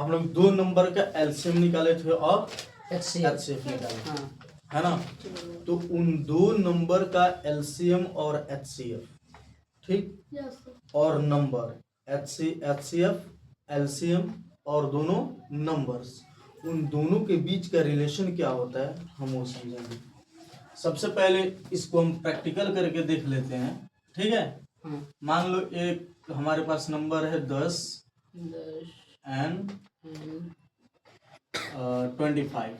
हम लोग दो नंबर का एलसीएम निकाले थे और HCF एचसीएफ निकाले, हाँ है ना। तो उन दो नंबर का एलसीएम और एचसीएफ, ठीक, और नंबर एचसीएफ एलसीएम और दोनों नंबर्स, उन दोनों के बीच का रिलेशन क्या होता है हम वो समझेंगे। सबसे पहले इसको हम प्रैक्टिकल करके देख लेते हैं, ठीक है। हाँ मान लो एक हमारे पास नंबर है 10 एंड 25,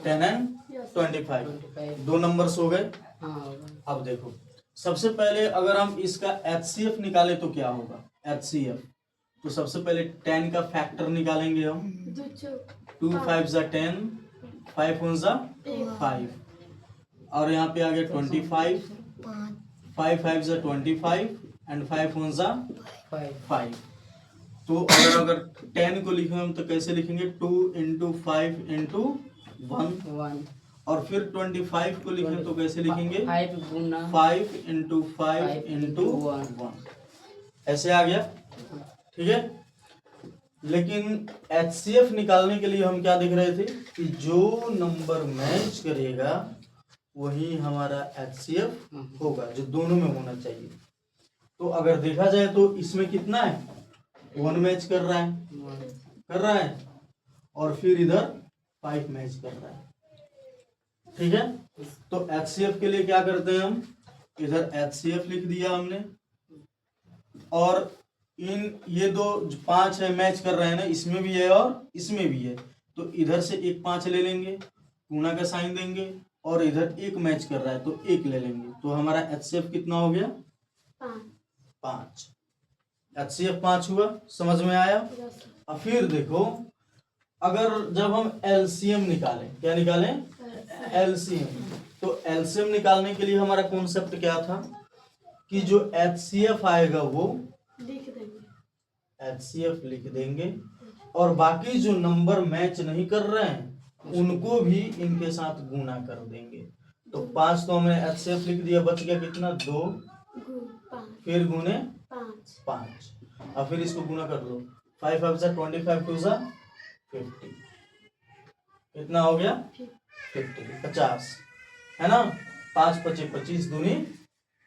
10 एंड 25, दो नंबर्स हो गए। हाँ अब देखो, सबसे पहले अगर हम इसका एचसीएफ निकाले तो क्या होगा, एचसीएफ, तो सबसे पहले 10 का फैक्टर निकालेंगे हम, 2 5 ज़ा 10, 5 1 ज़ा 5, और यहाँ पे आ गया 25, 5 5 ज़ा 25 एंड 5 1 ज़ा 5। तो अगर 10 को लिखेंगे हम तो कैसे लिखेंगे, 2 इंटू 5 इंटू 1, और फिर 25 को लिखें तो कैसे लिखेंगे, 5 गुना 5 इंटू 5 इंटू 1, ऐसे आ गया, ठीक है। लेकिन एचसीएफ निकालने के लिए हम क्या देख रहे थे कि जो नंबर मैच करेगा वही हमारा एचसीएफ होगा, जो दोनों में होना चाहिए। तो अगर देखा जाए तो इसमें कितना है, 1 मैच कर रहा है, और फिर इधर 5 मैच कर रहा है, ठीक है। तो एचसीएफ के लिए क्या करते हैं हम, इधर एचसीएफ लिख दिया हमने, और इन ये दो 5 है मैच कर रहे हैं ना, इसमें भी है और इसमें भी है, तो इधर से एक 5 ले लेंगे, गुणा का साइन देंगे, और इधर एक मैच कर रहा है तो एक ले लेंगे, तो हमारा एचसीएफ कितना हो गया, 5। एचसीएफ 5 हुआ, समझ में आया। अब फिर देखो, अगर जब हम एलसीएम निकालें, क्या निकालें, एलसीएम, तो एलसीएम निकालने के लिए हमारा कॉन्सेप्ट क्या था कि जो एचसीएफ आएगा वो एचसीएफ लिख देंगे, और बाकी जो नंबर मैच नहीं कर रहे हैं उनको भी इनके साथ गुना कर देंगे। तो 5 तो हमने एचसीएफ लिख दिया, बच गया कितना, 2, फिर गुने 5, और फिर इसको गुना कर लो, 5 5 ज़ा 25, 2 ज़ा 50, कितना हो गया, 50 है ना। 5 5 25 दूनी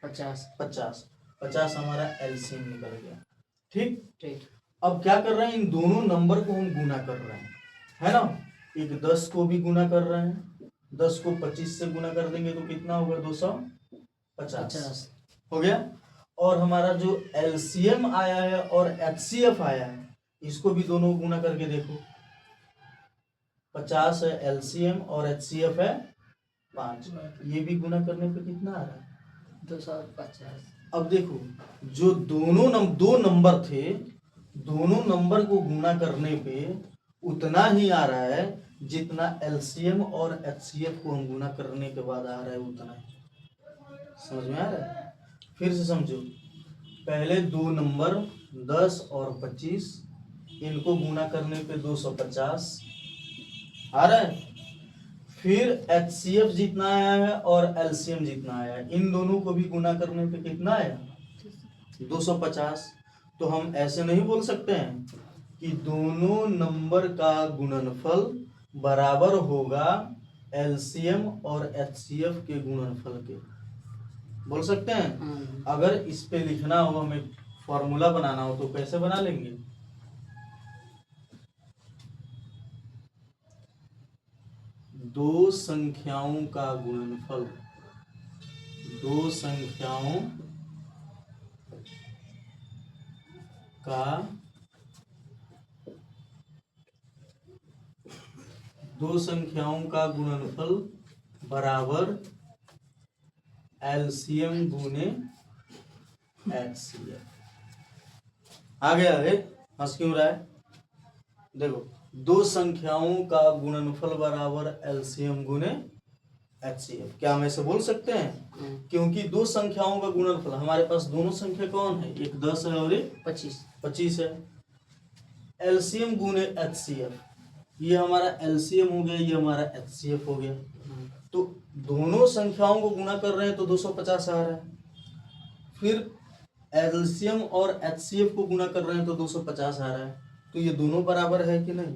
50 हमारा एलसीएम निकल गया, ठीक। अब क्या कर रहे हैं, इन दोनों नंबर को हम गुना कर रहे हैं, है ना। एक 10 को भी गुना कर रहे हैं, 10 को 25 से गुना कर देंगे तो कितना होगा, 250 हो गया। और हमारा जो एलसीएम आया है और एचसीएफ आया है, इसको भी दोनों गुना करके देखो, 50 है एलसीएम और एचसीएफ है 5, ये भी गुना करने पे कितना आ रहा है, 250। अब देखो, जो दो नंबर थे, दोनों नंबर को गुना करने पे उतना ही आ रहा है जितना एलसीएम और एचसीएफ को हम गुना करने के बाद आ रहा है, उतना ही। समझ में आ रहा है, फिर से समझो, पहले दो नंबर 10 और 25, इनको गुना करने पे 250 आ रहा है, फिर एचसीएफ जितना आया है और एलसीएम जितना आया है, इन दोनों को भी गुना करने पे कितना आया, 250। तो हम ऐसे नहीं बोल सकते हैं कि दोनों नंबर का गुणनफल बराबर होगा एलसीएम और एचसीएफ के गुणनफल के, बोल सकते हैं। अगर इस पे लिखना हो, हमें फॉर्मूला बनाना हो, तो कैसे बना लेंगे, दो संख्याओं का गुणनफल, दो संख्याओं का गुणनफल बराबर एलसीएम गुने एचसीएफ। आ गया है, हंस क्यों रहा है, देखो, दो संख्याओं का गुणनफल बराबर एलसीएम गुने एचसीएफ, क्या हम ऐसे बोल सकते हैं, क्योंकि दो संख्याओं का गुणनफल, हमारे पास दोनों संख्या कौन है, एक 10 है और एक 25 है। एलसीएम गुने एचसीएफ, ये हमारा एलसीएम हो गया, ये हमारा एचसीएफ हो गया, तो दोनों संख्याओं को गुना कर रहे हैं तो 250 आ रहा है, फिर एलसीएम और एचसीएफ को गुना कर रहे हैं तो 250 आ रहा है, तो ये दोनों बराबर है कि नहीं?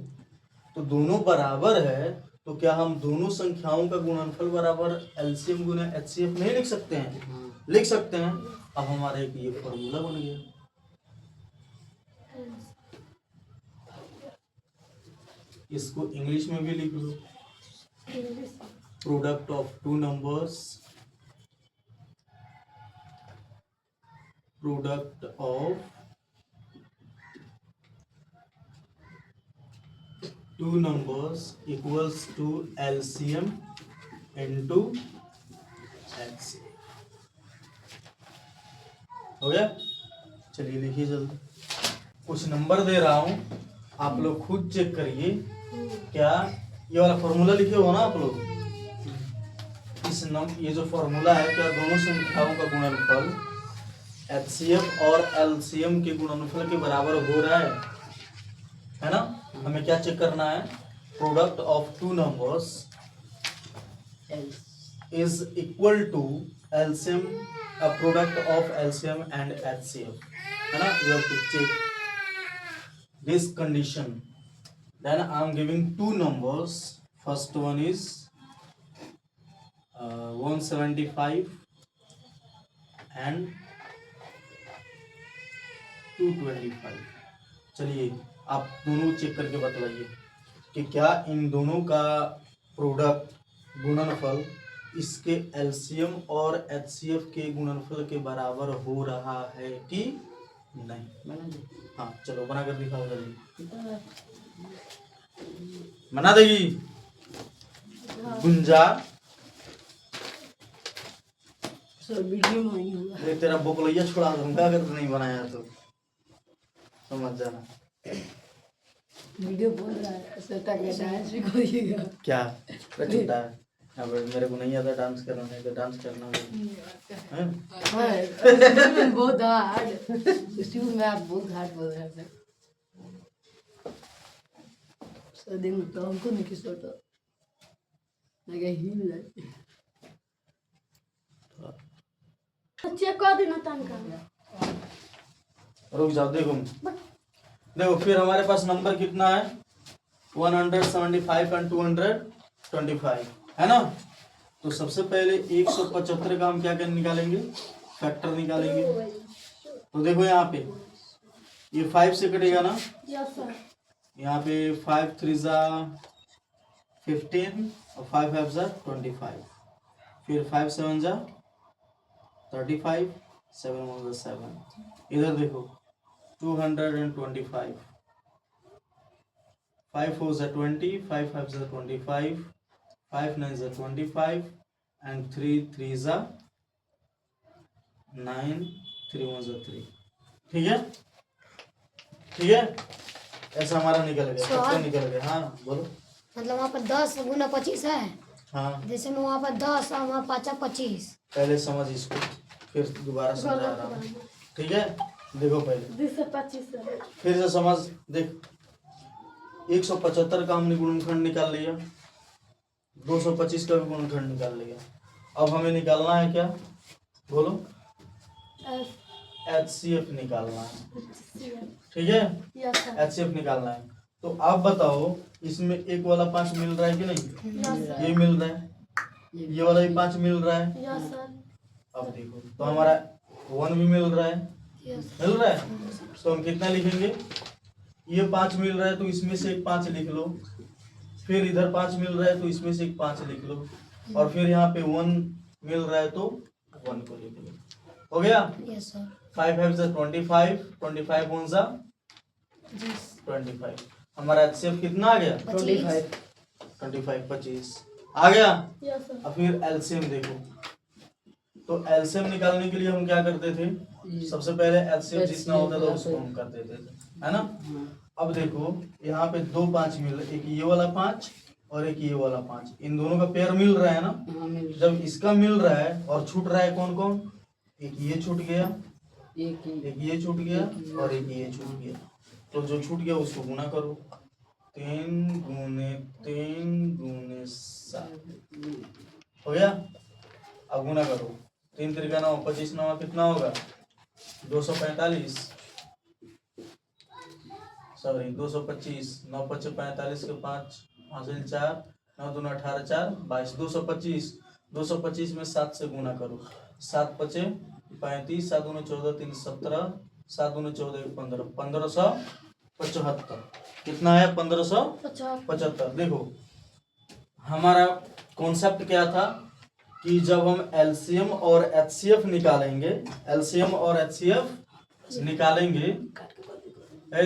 तो दोनों बराबर है, तो क्या हम दोनों संख्याओं का गुणनफल बराबर एलसीएम गुना एचसीएफ नहीं लिख सकते हैं? हाँ। लिख सकते हैं। अब हमारा एक ये फॉर्मूला बन गया। इसको इंग्लिश में भी लिख लो, product of two numbers, product of two numbers equals to LCM into HCF. हो गया? चलिए लिखिए जल्दी। कुछ नंबर दे रहा हूं, आप लोग खुद चेक करिए। क्या ये वाला फॉर्मूला लिखे हो ना आप लोग? ये जो फॉर्मूला है, क्या दोनों संख्याओं का गुणनफल एचसीएफ और एलसीएम के गुणनफल के बराबर हो रहा है ना? हमें क्या चेक करना है? Product of two numbers is equal to LCM, product of LCM and HCF, है ना? You have to check this condition. Then I am giving two numbers. First one is 175 and 225. चलिए आप दोनों चेक करके बतलाइए कि क्या इन दोनों का प्रोडक्ट गुणनफल इसके एलसीएम और एचसीएफ के गुणनफल के बराबर हो रहा है कि नहीं? हाँ चलो बना कर दिखाओ जल्दी। बना देगी गुंजा? सर वीडियो में नहीं होगा। अरे तेरा बोकलैया छुड़ा दूंगा अगर नहीं बनाया तो, समझ जाना। वीडियो बोल रहा है सटा के डांस भी करिएगा। क्या छुट्टा है? अब मेरे को नहीं आता डांस करना है, तो डांस करना है। हाँ, बहुत हार्ड। शुरू में आप बहुत हार्ड बोल रहे थे सर। दिन तो हमको नहीं किस होता लगे हिल जाए। चेक कर देना तनका। रुक जाओ, देखो फिर हमारे पास नंबर कितना है? 175 एंड 225 है ना? तो सबसे पहले 175 का हम क्या कर निकालेंगे? फैक्टर निकालेंगे। तो देखो यहाँ पे ये 5 से कटेगा ना? Yes sir. यहाँ पे 5 3 जा 15 और 5 5 जा 25, फिर 5 7 जा 35, 7 1 जा 7। इधर देखो 225, 5 4 जा 20, 5 5 जा 25, 5 9 जा 25 and 3 3 जा 9, 3 1 जा 3। ठीक है? ठीक है, ऐसा हमारा निकल गया, सबका निकल गया। हाँ बोलो। मतलब वहाँ पर 10 गुना 25 है। हाँ जैसे में वहाँ पर 10 और वहाँ 5 25। पहले समझ इसको, फिर दोबारा समझा रहा हूँ। ठीक है, देखो पहले 25 फिर से समझ। देख 175 का हमने गुणनखंड निकाल लिया, 225 का भी गुणनखंड निकाल लिया। अब हमें निकालना है क्या? बोलो। एचसीएफ निकालना है। ठीक है, यस सर। एचसीएफ निकालना है। तो आप बताओ इसमें एक वाला 5 मिल रहा है कि नहीं? Yes sir. ये मिल रहा है, ये वाला भी 5 मिल रहा है। Yes sir. अब देखो तो हमारा 1 भी मिल रहा है, यस मिल रहा है। तो हम कितना लिखेंगे? ये 5 मिल रहा है तो इसमें से एक 5 लिख लो, फिर इधर 5 मिल रहा है तो इसमें से एक 5 लिख लो, और फिर यहाँ पे 1 मिल रहा है तो 1 को लिख लो। हो गया? Yes sir. 5 5 जा 25, 25 1 जा 25। हमारा एचसीएफ कितना आ गया? 25 25 आ गया। Yes sir. अब फिर एलसीएम देखो। तो एलसीएम निकालने के लिए हम क्या करते थे? सबसे पहले एलसीएम जितना होता था उसको हम कर देते थे, है ना? अब देखो यहाँ पे 2 5 मिल रहे, एक ये वाला 5 और एक ये वाला 5, इन दोनों का पेयर मिल रहा है ना? जब इसका मिल रहा है और छूट रहा है कौन कौन? एक ये छूट गया, एक ये छूट गया और एक ये छूट गया। तो जो छूट गया उसको गुना करो, 3 गुने 3 गुने 7 हो गया। अब गुना करो, 3 3 9 25 9 कितना होगा? 245। सॉरी 225, 9 5 45 के 5 हासिल 4, 9 2 18 4 22, 225, 225 में 7 से गुना करो, 7 5 35, 7 2 14 3 17, 7 2 14 15, 1575। कितना है? 1575। देखो हमारा कॉन्सेप्ट क्या था कि जब हम एलसीएम और एचसीएफ निकालेंगे, एलसीएम और एचसीएफ निकालेंगे,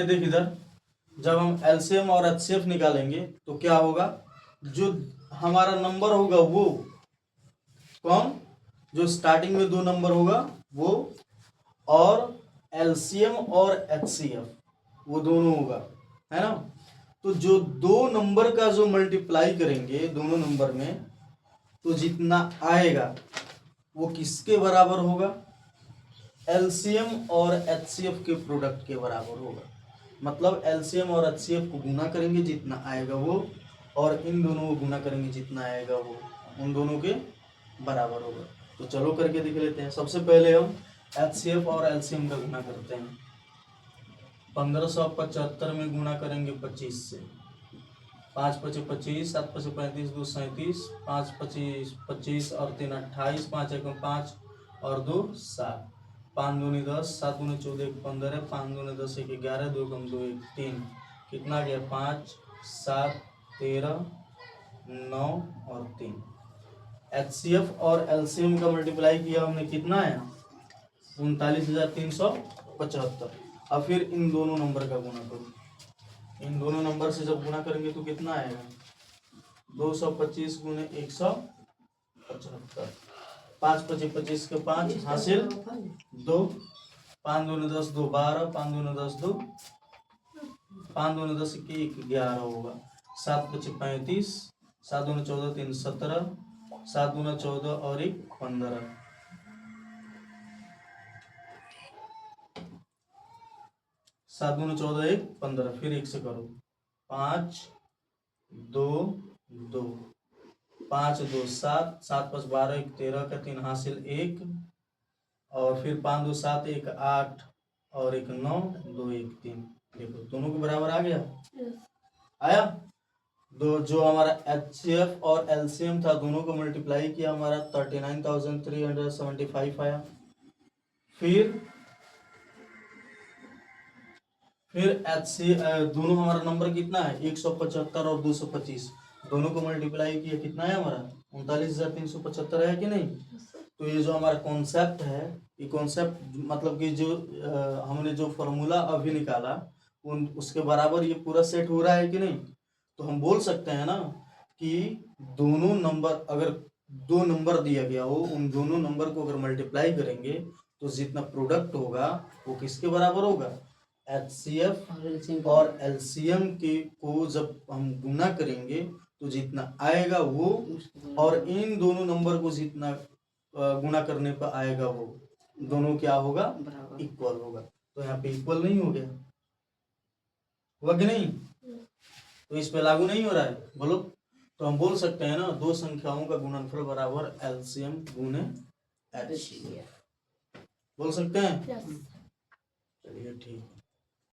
देख इधर, जब हम एलसीएम और एचसीएफ निकालेंगे तो क्या होगा, जो हमारा नंबर होगा वो कौन, जो स्टार्टिंग में 2 नंबर होगा वो, और एलसीएम और एचसीएफ वो दोनों होगा, है ना। तो जो 2 नंबर का जो मल्टीप्लाई करेंगे दोनों नंबर में, तो जितना आएगा वो किसके बराबर होगा, एलसीएम और एचसीएफ के प्रोडक्ट के बराबर होगा। मतलब एलसीएम और एचसीएफ को गुना करेंगे जितना आएगा वो, और इन दोनों को गुना करेंगे जितना आएगा वो उन दोनों के बराबर होगा। तो चलो करके देख लेते हैं। सबसे पहले हम एचसीएफ और एलसीएम का गुना करते हैं। 1575 में गुना करेंगे 25 से, 5 5 25, 7 5 35, 2 37, 5 25 25 और 3 28, 5 1 5 और 2 7, 5 2 10, 7 2 14 15, 5 2 10 1 11, 2 कम 2 1 3, कितना गया 5 7 13 9 और 3। एचसीएफ और एलसीएम का मल्टीप्लाई किया हमने, कितना है 39,375। अब फिर इन दोनों नंबर का गुना करो, इन दोनों नंबर से जब गुना करेंगे तो कितना आएगा 225 गुने 175, 5 25 25 के 5 हासिल 2, 5 2 10 2 12, 5 2 10 2, 5 2 10 1 11 होगा, 7 5 35, 7 2 14 3 17, 7 2 14 और 1 15, 7 2 14 1 15, फिर 1 से करो, 5 2 2, 5 2 7, 7 5 12 1 13 का 3 हासिल 1, और फिर 5 2 7 1 8 और 1 9 2 1 3। देखो दोनों के बराबर आ गया, आया। दो जो हमारा एचसीएफ और एलसीएम था दोनों को मल्टीप्लाई किया, हमारा 39,375 आया। फिर एचसी दोनों हमारा नंबर कितना है 175 और 225, दोनों को मल्टीप्लाई किया, कितना है हमारा 39,375 है कि नहीं। तो ये जो हमारा कॉन्सेप्ट है, ये कॉन्सेप्ट मतलब कि जो हमने जो फॉर्मूला अभी निकाला उसके बराबर ये पूरा सेट हो रहा है कि नहीं। तो हम बोल सकते हैं ना कि दोनों नंबर, अगर 2 नंबर दिया गया हो, उन दोनों नंबर को अगर मल्टीप्लाई करेंगे तो जितना प्रोडक्ट होगा वो किसके बराबर होगा, एचसीएफ और एलसीएम के को जब हम गुना करेंगे तो जितना आएगा वो, और इन दोनों नंबर को जितना गुना करने पर आएगा वो दोनों क्या होगा, इक्वल होगा। तो यहाँ पे इक्वल नहीं हो गया, हुआ कि नहीं। तो इस पे लागू नहीं हो रहा है, बोलो। तो हम बोल सकते हैं ना 2 संख्याओं का गुणनफल बराबर एलसीएम गुने एचसीएफ, बोल सकते हैं। चलिए ठीक है।